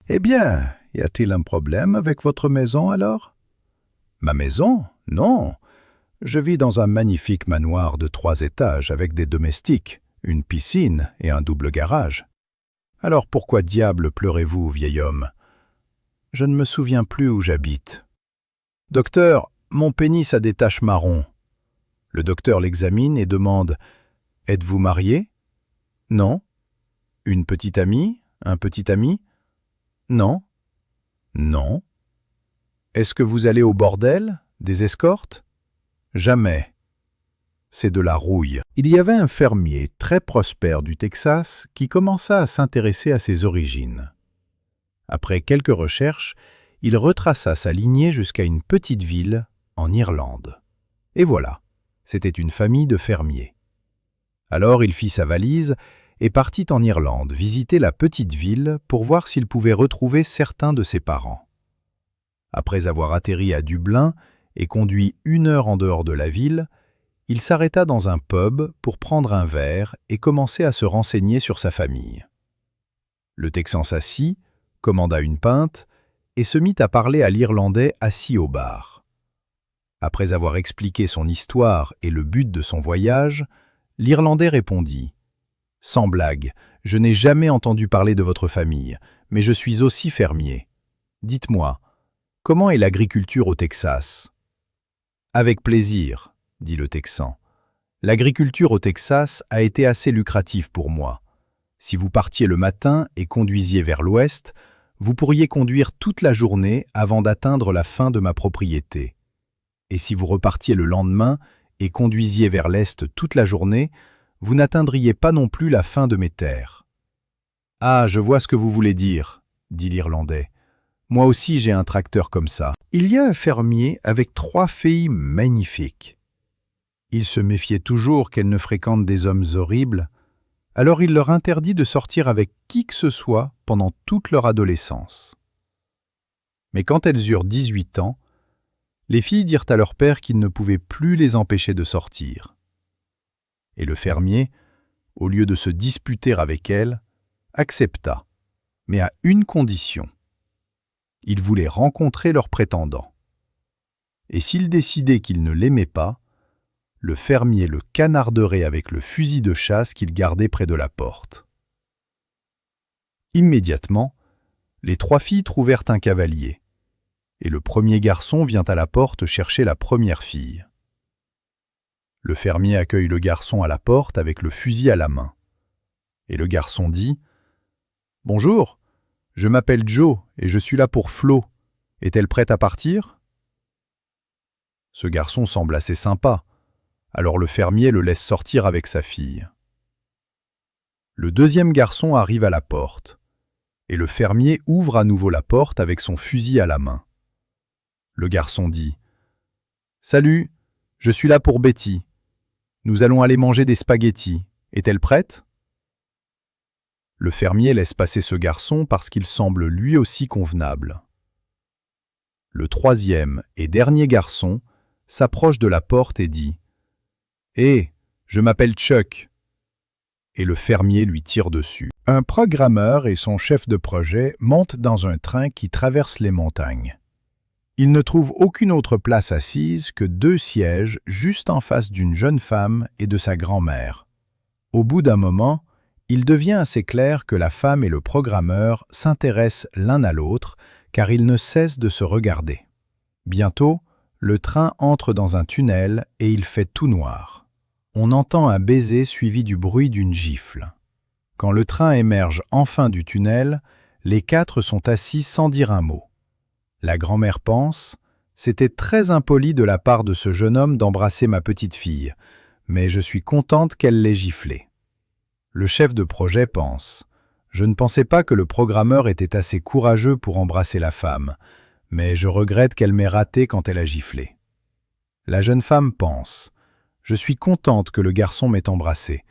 Eh bien, y a-t-il un problème avec votre maison alors? Ma maison? Non. Je vis dans un magnifique manoir de 3 étages avec des domestiques, une piscine et un double garage. Alors pourquoi diable pleurez-vous, vieil homme? Je ne me souviens plus où j'habite. Docteur, mon pénis a des taches marron. Le docteur l'examine et demande: Êtes-vous marié? Non. Une petite amie? Un petit ami? Non. Non. Est-ce que vous allez au bordel? Des escortes? Jamais. C'est de la rouille. Il y avait un fermier très prospère du Texas qui commença à s'intéresser à ses origines. Après quelques recherches, il retraça sa lignée jusqu'à une petite ville en Irlande. Et voilà, c'était une famille de fermiers. Alors il fit sa valise et partit en Irlande visiter la petite ville pour voir s'il pouvait retrouver certains de ses parents. Après avoir atterri à Dublin et conduit 1 heure en dehors de la ville, il s'arrêta dans un pub pour prendre un verre et commencer à se renseigner sur sa famille. Le Texan s'assit, commanda une pinte et se mit à parler à l'Irlandais assis au bar. Après avoir expliqué son histoire et le but de son voyage, l'Irlandais répondit: « Sans blague, je n'ai jamais entendu parler de votre famille, mais je suis aussi fermier. Dites-moi, comment est l'agriculture au Texas? » « Avec plaisir, » dit le Texan. « L'agriculture au Texas a été assez lucrative pour moi. Si vous partiez le matin et conduisiez vers l'ouest, vous pourriez conduire toute la journée avant d'atteindre la fin de ma propriété. Et si vous repartiez le lendemain et conduisiez vers l'est toute la journée, vous n'atteindriez pas non plus la fin de mes terres. »« Ah, je vois ce que vous voulez dire, » dit l'Irlandais. « Moi aussi j'ai un tracteur comme ça. » Il y a un fermier avec 3 filles magnifiques. Il se méfiait toujours qu'elles ne fréquentent des hommes horribles, alors il leur interdit de sortir avec qui que ce soit pendant toute leur adolescence. Mais quand elles eurent 18 ans, les filles dirent à leur père qu'il ne pouvait plus les empêcher de sortir. Et le fermier, au lieu de se disputer avec elles, accepta, mais à une condition. Il voulait rencontrer leur prétendant. Et s'il décidait qu'il ne l'aimait pas, le fermier le canarderait avec le fusil de chasse qu'il gardait près de la porte. Immédiatement, les 3 filles trouvèrent un cavalier, et le premier garçon vient à la porte chercher la première fille. Le fermier accueille le garçon à la porte avec le fusil à la main. Et le garçon dit: « Bonjour, je m'appelle Joe et je suis là pour Flo. Est-elle prête à partir? » Ce garçon semble assez sympa, alors le fermier le laisse sortir avec sa fille. Le deuxième garçon arrive à la porte, et le fermier ouvre à nouveau la porte avec son fusil à la main. Le garçon dit: « Salut, je suis là pour Betty. Nous allons aller manger des spaghettis. Est-elle prête? » Le fermier laisse passer ce garçon parce qu'il semble lui aussi convenable. Le troisième et dernier garçon s'approche de la porte et dit: « Hé, je m'appelle Chuck. » Et le fermier lui tire dessus. Un programmeur et son chef de projet montent dans un train qui traverse les montagnes. Ils ne trouvent aucune autre place assise que 2 sièges juste en face d'une jeune femme et de sa grand-mère. Au bout d'un moment, il devient assez clair que la femme et le programmeur s'intéressent l'un à l'autre car ils ne cessent de se regarder. Bientôt, le train entre dans un tunnel et il fait tout noir. On entend un baiser suivi du bruit d'une gifle. Quand le train émerge enfin du tunnel, les 4 sont assis sans dire un mot. La grand-mère pense: « C'était très impoli de la part de ce jeune homme d'embrasser ma petite fille, mais je suis contente qu'elle l'ait giflé. » Le chef de projet pense: « Je ne pensais pas que le programmeur était assez courageux pour embrasser la femme, mais je regrette qu'elle m'ait raté quand elle a giflé. » La jeune femme pense: « Je suis contente que le garçon m'ait embrassé,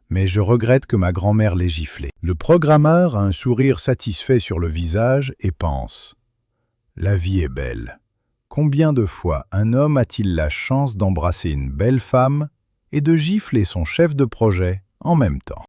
mais je regrette que ma grand-mère l'ait giflé. » Le programmeur a un sourire satisfait sur le visage et pense: « La vie est belle. Combien de fois un homme a-t-il la chance d'embrasser une belle femme et de gifler son chef de projet en même temps ? »